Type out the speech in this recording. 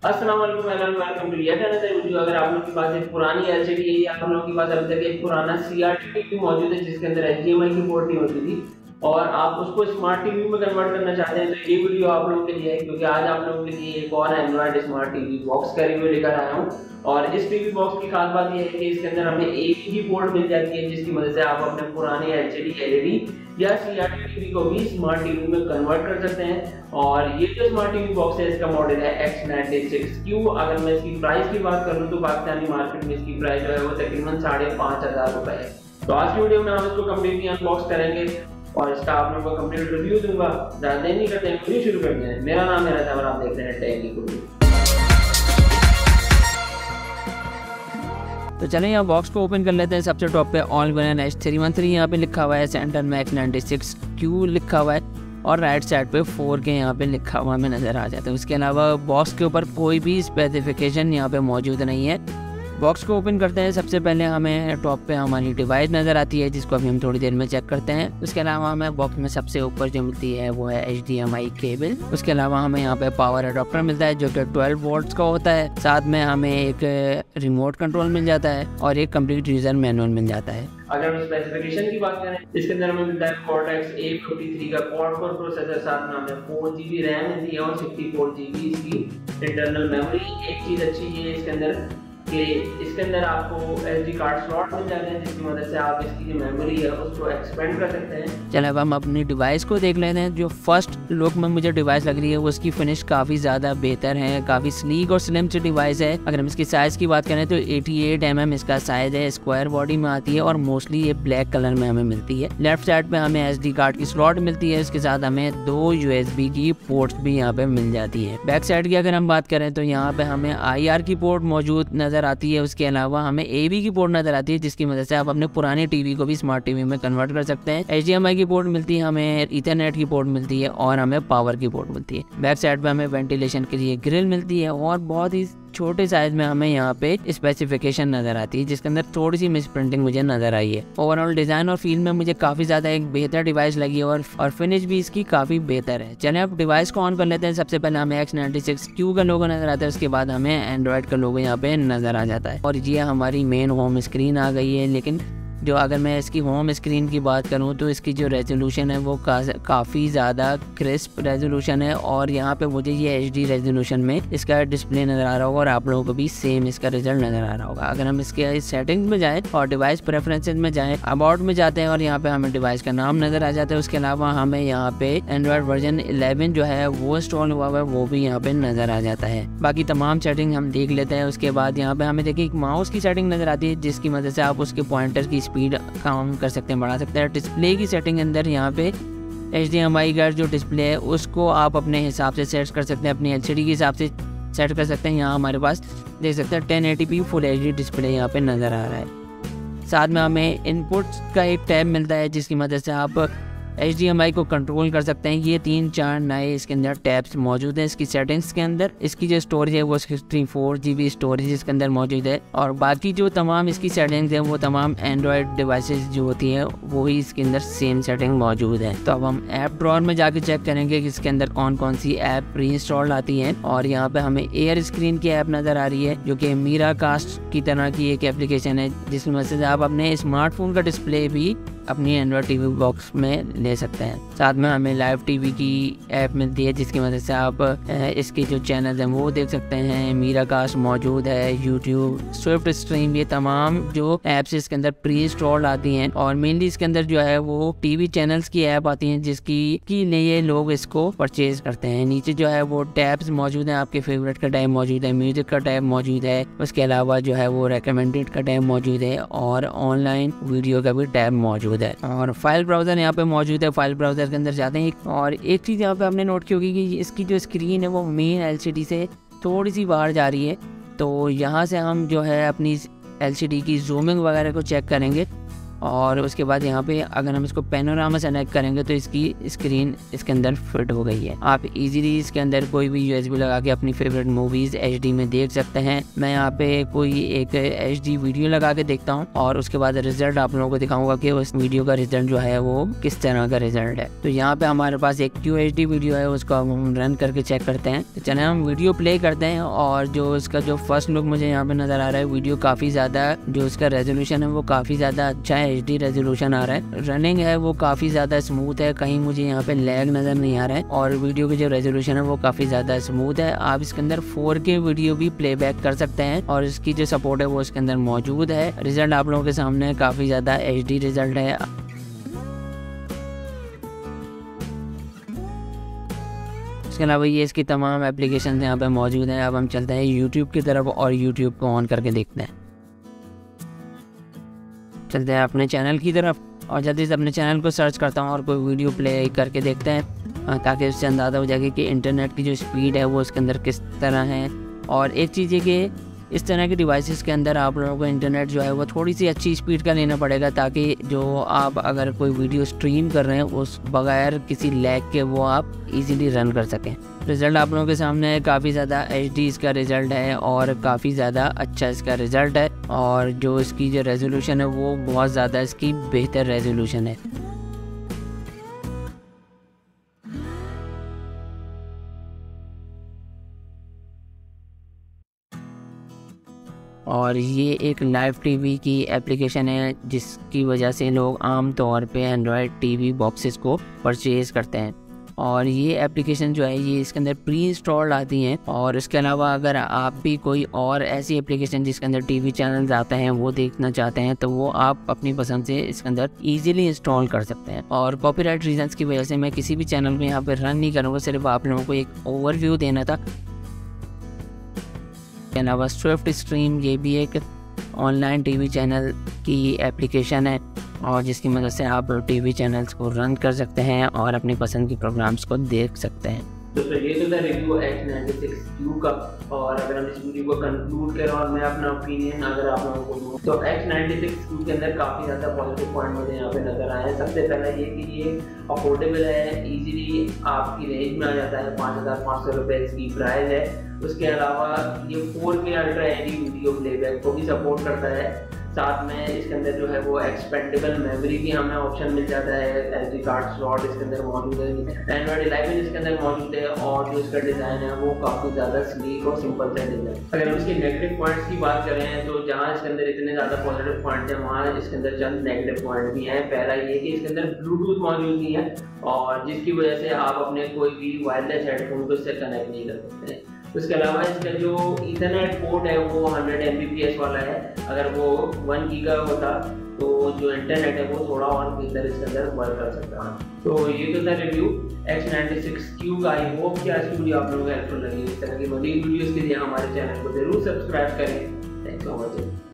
अस्सलाम वालेकुम and welcome to yet another video. अगर आप लोगों के पास एक पुरानी एलसीडी है या आप लोगों के पास अभी तक एक पुराना सीआरटी टीवी मौजूद है जिसके अंदर एचडीएमआई की पोर्ट नहीं होती थी और आप उसको स्मार्ट टीवी में कन्वर्ट करना चाहते हैं, तो ये वीडियो आप लोगों के लिए है, क्योंकि आज आप लोगों के लिए एक और एंड्रॉइड स्मार्ट टीवी बॉक्स का रिव्यू लेकर आया हूँ। और इस टीवी बॉक्स की खास बात यह है कि इसके अंदर हमें एक ही पोर्ट मिल जाती है जिसकी मदद से आप अपने पुराने एलसीडी एलईडी या सीआरटी टीवी को भी स्मार्ट टीवी में कन्वर्ट कर सकते हैं। और ये जो स्मार्ट टीवी बॉक्स है इसका मॉडल है X96Q। अगर मैं इसकी प्राइस की बात करूँ तो पाकिस्तानी मार्केट में इसकी प्राइस जो है वो तकरीबन 5,500 रुपए है। तो आज की वीडियो में हम इसको कम्प्लीटली अनबॉक्स करेंगे और इसका आप लोगों को कंप्लीट रिव्यू दूंगा। ज़्यादा देर नहीं करते हैं, वीडियो शुरू करते हैं। मेरा नाम है रजा और आप देख रहे हैं टेक्निकल। तो चलें यहाँ बॉक्स को ओपन कर लेते हैं। सबसे टॉप पे ऑल वन H313 यहाँ पे लिखा हुआ है, सेंटर में X96Q लिखा हुआ है और राइट साइड पे 4K यहाँ पे लिखा हुआ हमें नज़र आ जाता है। उसके अलावा बॉक्स के ऊपर कोई भी स्पेसिफिकेशन यहाँ पे मौजूद नहीं है। बॉक्स को ओपन करते हैं। सबसे पहले हमें टॉप पे हमारी डिवाइस नज़र आती है जिसको अभी हम थोड़ी देर में चेक करते हैं। उसके अलावा हमें बॉक्स में सबसे ऊपर जो मिलती है वो है HDMI केबल। उसके अलावा हमें यहाँ पे पावर अडॉप्टर मिलता है जो कि 12 वोल्ट्स का होता है। साथ में हमें एक रिमोट कंट्रोल मिल जाता है और एक कंप्लीट यूज़र मैनुअल मिल जाता है। अगर हम स्पेसिफिकेशन की बात करें, इसके अंदर हमें मिलता है Cortex A53 का क्वाड कोर प्रोसेसर, साथ में हमें 4GB रैम मिलती है और 64GB इसकी इंटरनल मेमोरी। एक चीज़ अच्छी ये है इसके अंदर कि इसके अंदर आपको SD कार्ड स्लॉट मिल जाते हैं जिसकी मदद से आप इसकी जो मेमोरी है उसको एक्सपेंड कर सकते हैं। चलो अब हम अपनी डिवाइस को देख लेते हैं। जो फर्स्ट लुक में मुझे डिवाइस लग रही है वो उसकी फिनिश काफ़ी ज़्यादा बेहतर है, काफ़ी स्लीक और स्लिम सी डिवाइस है। अगर हम इसकी साइज़ की बात करें तो 88 mm इसका साइज़ है, स्क्वायर बॉडी में आती है और मोस्टली ये ब्लैक कलर में हमें मिलती है। लेफ्ट साइड पे हमें SD कार्ड की स्लॉट मिलती है, इसके साथ हमें 2 USB की पोर्ट्स भी यहाँ पे मिल जाती है। बैक साइड की अगर हम बात करें तो यहाँ पे हमें IR की पोर्ट मौजूद नज़र आती है। उसके अलावा हमें AV की पोर्ट नजर आती है जिसकी मदद से आप अपने पुराने टीवी को भी स्मार्ट टीवी में कन्वर्ट कर सकते हैं। HDMI की पोर्ट मिलती है, हमें ईथरनेट की पोर्ट मिलती है और हमें पावर की पोर्ट मिलती है। बैक साइड पे हमें वेंटिलेशन के लिए ग्रिल मिलती है और बहुत ही छोटे साइज में हमें यहाँ पे स्पेसिफिकेशन नजर आती है जिसके अंदर थोड़ी सी मिस प्रिंटिंग मुझे नजर आई है। ओवरऑल डिजाइन और फील में मुझे काफी ज्यादा एक बेहतर डिवाइस लगी है और फिनिश भी इसकी काफी बेहतर है। चलें अब डिवाइस को ऑन कर लेते हैं। सबसे पहले हमें X96Q का लोगो नजर आता है, उसके बाद हमें एंड्रॉइड का लोगो यहाँ पे नजर आ जाता है और ये हमारी मेन होम स्क्रीन आ गई है। लेकिन जो अगर मैं इसकी होम स्क्रीन की बात करूं तो इसकी जो रेजोल्यूशन है वो काफ़ी ज़्यादा क्रिस्प रेजोल्यूशन है और यहाँ पे मुझे ये HD रेजोल्यूशन में इसका डिस्प्ले नज़र आ रहा होगा और आप लोगों को भी सेम इसका रिजल्ट नज़र आ रहा होगा। अगर हम इसके सेटिंग्स में जाएं और डिवाइस प्रेफरेंसेस में जाएं, अबाउट में जाते हैं और यहाँ पे हमें डिवाइस का नाम नज़र आ जाता है। उसके अलावा हमें यहाँ पे एंड्रॉइड वर्जन 11 जो है वो इंस्टॉल हुआ है वो भी यहाँ पे नज़र आ जाता है। बाकी तमाम सेटिंग हम देख लेते हैं। उसके बाद यहाँ पे हमें देखिए एक माउस की सेटिंग नज़र आती है जिसकी मदद से आप उसके पॉइंटर की स्पीड कम कर सकते हैं, बढ़ा सकते हैं। डिस्प्ले की सेटिंग के अंदर यहाँ पे HDMI का जो डिस्प्ले है उसको आप अपने हिसाब से सेट कर सकते हैं, अपनी LCD के हिसाब से सेट कर सकते हैं। यहाँ हमारे पास देख सकते हैं 1080p फुल HD डिस्प्ले यहाँ पे नज़र आ रहा है। साथ में हमें इनपुट्स का एक टैब मिलता है जिसकी मदद से आप HDMI को कंट्रोल कर सकते हैं। ये 3-4 नए इसके अंदर टैब्स मौजूद हैं इसकी सेटिंग्स के अंदर। इसकी जो स्टोरेज है वो 64GB स्टोरेज इसके अंदर मौजूद है और बाकी जो तमाम इसकी सेटिंग्स हैं वो तमाम एंड्रॉयड डिवाइसेस जो होती हैं वही इसके अंदर सेम सेटिंग मौजूद है। तो अब हम ऐप ड्रॉअर में जाके चेक करेंगे कि इसके अंदर कौन कौन सी ऐप प्री इंस्टॉल्ड आती हैं। और यहाँ पे हमें एयर स्क्रीन की ऐप नज़र आ रही है जो कि मीरा कास्ट की तरह की एक एप्लीकेशन है जिसकी मदद से आप अपने स्मार्टफोन का डिस्प्ले भी अपनी एंड्रॉइड टीवी बॉक्स में ले सकते हैं। साथ में हमें लाइव टीवी की ऐप मिलती है जिसकी मदद से आप इसके जो चैनल हैं वो देख सकते हैं। मीरा कास्ट मौजूद है, यूट्यूब, स्विफ्ट स्ट्रीम, ये तमाम जो ऐप्स इसके अंदर प्री इंस्टॉल्ड आती हैं और मेनली इसके अंदर जो है वो टीवी चैनल्स की ऐप आती हैं जिसकी लिए लोग इसको परचेज करते हैं। नीचे जो है वो टैब्स मौजूद हैं, आपके फेवरेट का टैब मौजूद है, म्यूजिक का टैब मौजूद है, उसके अलावा जो है वो रिकमेंडेड का टैब मौजूद है और ऑनलाइन वीडियो का भी टैब मौजूद है और फाइल ब्राउजर यहाँ पे मौजूद है। फाइल ब्राउजर के अंदर जाते हैं और एक चीज़ यहाँ पे आपने नोट की होगी कि इसकी जो स्क्रीन है वो मेन LCD से थोड़ी सी बाहर जा रही है। तो यहाँ से हम जो है अपनी LCD की जूमिंग वगैरह को चेक करेंगे और उसके बाद यहाँ पे अगर हम इसको पैनोरामा सेलेक्ट करेंगे तो इसकी स्क्रीन इसके अंदर फिट हो गई है। आप इजीली इसके अंदर कोई भी यूएसबी लगा के अपनी फेवरेट मूवीज एचडी में देख सकते हैं। मैं यहाँ पे कोई एक एचडी वीडियो लगा के देखता हूँ और उसके बाद रिजल्ट आप लोगों को दिखाऊंगा कि उस वीडियो का रिजल्ट जो है वो किस तरह का रिजल्ट है। तो यहाँ पे हमारे पास एक QHD वीडियो है, उसको हम रन करके चेक करते हैं। तो चले हम वीडियो प्ले करते हैं और जो इसका जो फर्स्ट लुक मुझे यहाँ पे नजर आ रहा है, वीडियो काफी ज्यादा जो इसका रेजोल्यूशन है वो काफी ज्यादा अच्छा है, HD रेजोल्यूशन आ रहा है। रनिंग है वो काफी ज्यादा स्मूथ है, कहीं मुझे यहाँ पे लैग नजर नहीं आ रहा है और वीडियो की जो रेजोल्यूशन है वो काफी ज्यादा स्मूथ है। आप इसके अंदर 4K वीडियो भी प्लेबैक कर सकते हैं और इसकी जो सपोर्ट है वो इसके अंदर मौजूद है। रिजल्ट आप लोगों के सामने काफी ज्यादा HD रिजल्ट है। इसके अलावा ये इसकी तमाम एप्लीकेशन यहाँ पे मौजूद हैं। अब हम चलते हैं YouTube की तरफ और YouTube को ऑन करके देखते हैं। चलते हैं अपने चैनल की तरफ और जल्दी से अपने चैनल को सर्च करता हूँ और कोई वीडियो प्ले करके देखते हैं ताकि उससे अंदाज़ा हो जाए कि इंटरनेट की जो स्पीड है वो इसके अंदर किस तरह है। और एक चीज़ है कि इस तरह के डिवाइसेस के अंदर आप लोगों को इंटरनेट जो है वो थोड़ी सी अच्छी स्पीड का लेना पड़ेगा ताकि जो आप अगर कोई वीडियो स्ट्रीम कर रहे हैं उस बगैर किसी लैग के वो आप इजीली रन कर सकें। रिज़ल्ट आप लोगों के सामने काफ़ी ज़्यादा HD इसका रिज़ल्ट है और काफ़ी ज़्यादा अच्छा इसका रिज़ल्ट है और जो इसकी जो रेजोल्यूशन है वो बहुत ज़्यादा इसकी बेहतर रेजोल्यूशन है। और ये एक लाइव टीवी की एप्लीकेशन है जिसकी वजह से लोग आम तौर पे एंड्रॉयड टीवी बॉक्सेस को परचेज़ करते हैं। और ये एप्लीकेशन जो है ये इसके अंदर प्री इंस्टॉल्ड आती हैं। और इसके अलावा अगर आप भी कोई और ऐसी एप्लीकेशन जिसके अंदर टीवी चैनल्स आते हैं वो देखना चाहते हैं तो वो आप अपनी पसंद से इसके अंदर इजीली इंस्टॉल कर सकते हैं। और कॉपीराइट रीजंस की वजह से मैं किसी भी चैनल को यहाँ पर रन नहीं करूँगा, सिर्फ आप लोगों को एक ओवरव्यू देना था। के अलावा स्विफ्ट स्ट्रीम ये भी एक ऑनलाइन टीवी चैनल की एप्लीकेशन है और जिसकी मदद से आप टीवी चैनल्स को रन कर सकते हैं और अपनी पसंद के प्रोग्राम्स को देख सकते हैं। तो ये तो था रिव्यू X96Q का। और अगर हम इस वीडियो को कंक्लूड करें और मैं अपना ओपिनियन अगर आप लोगों को दूँ तो X96Q के अंदर काफ़ी ज़्यादा पॉजिटिव पॉइंट मुझे यहाँ पे नज़र आए हैं। सबसे पहला ये कि ये अफोर्डेबल है, इजीली आपकी रेंज में आ जाता है, 5500 रुपये इसकी प्राइस है। उसके अलावा ये 4K ultra HD video playback को भी सपोर्ट करता है। साथ में इसके अंदर जो है वो एक्सपेंडेबल मेमोरी की हमें ऑप्शन मिल जाता है, SD कार्ड स्लॉट इसके अंदर मौजूद है, एंड्रॉइड 11 इसके अंदर मौजूद है। और जो इसका डिज़ाइन है वो काफ़ी ज़्यादा स्लीक और सिंपल सा डिज़ाइन है। अगर हम इसके नेगेटिव पॉइंट्स की बात करें तो जहाँ इसके अंदर इतने ज़्यादा पॉजिटिव पॉइंट्स हैं वहाँ इसके अंदर चंद नेगेटिव पॉइंट भी हैं। पहला ये कि इसके अंदर ब्लूटूथ मौजूद नहीं है और जिसकी वजह से आप अपने कोई भी वायरलेस हेडफोन को इससे कनेक्ट नहीं कर सकते हैं। उसके अलावा इसका जो ईथरनेट पोर्ट है वो 100 Mbps वाला है। अगर वो 1 गीगा होता तो जो इंटरनेट है वो थोड़ा और बेहतर इसके अंदर वर्क कर सकता है। तो ये तो था रिव्यू X96Q का। आई होप कि आज की वीडियो आप लोगों को हेल्पफुल लगी। इस तरह की बड़ी वीडियोज़ के लिए हमारे चैनल को जरूर सब्सक्राइब करें। Thanks for watching.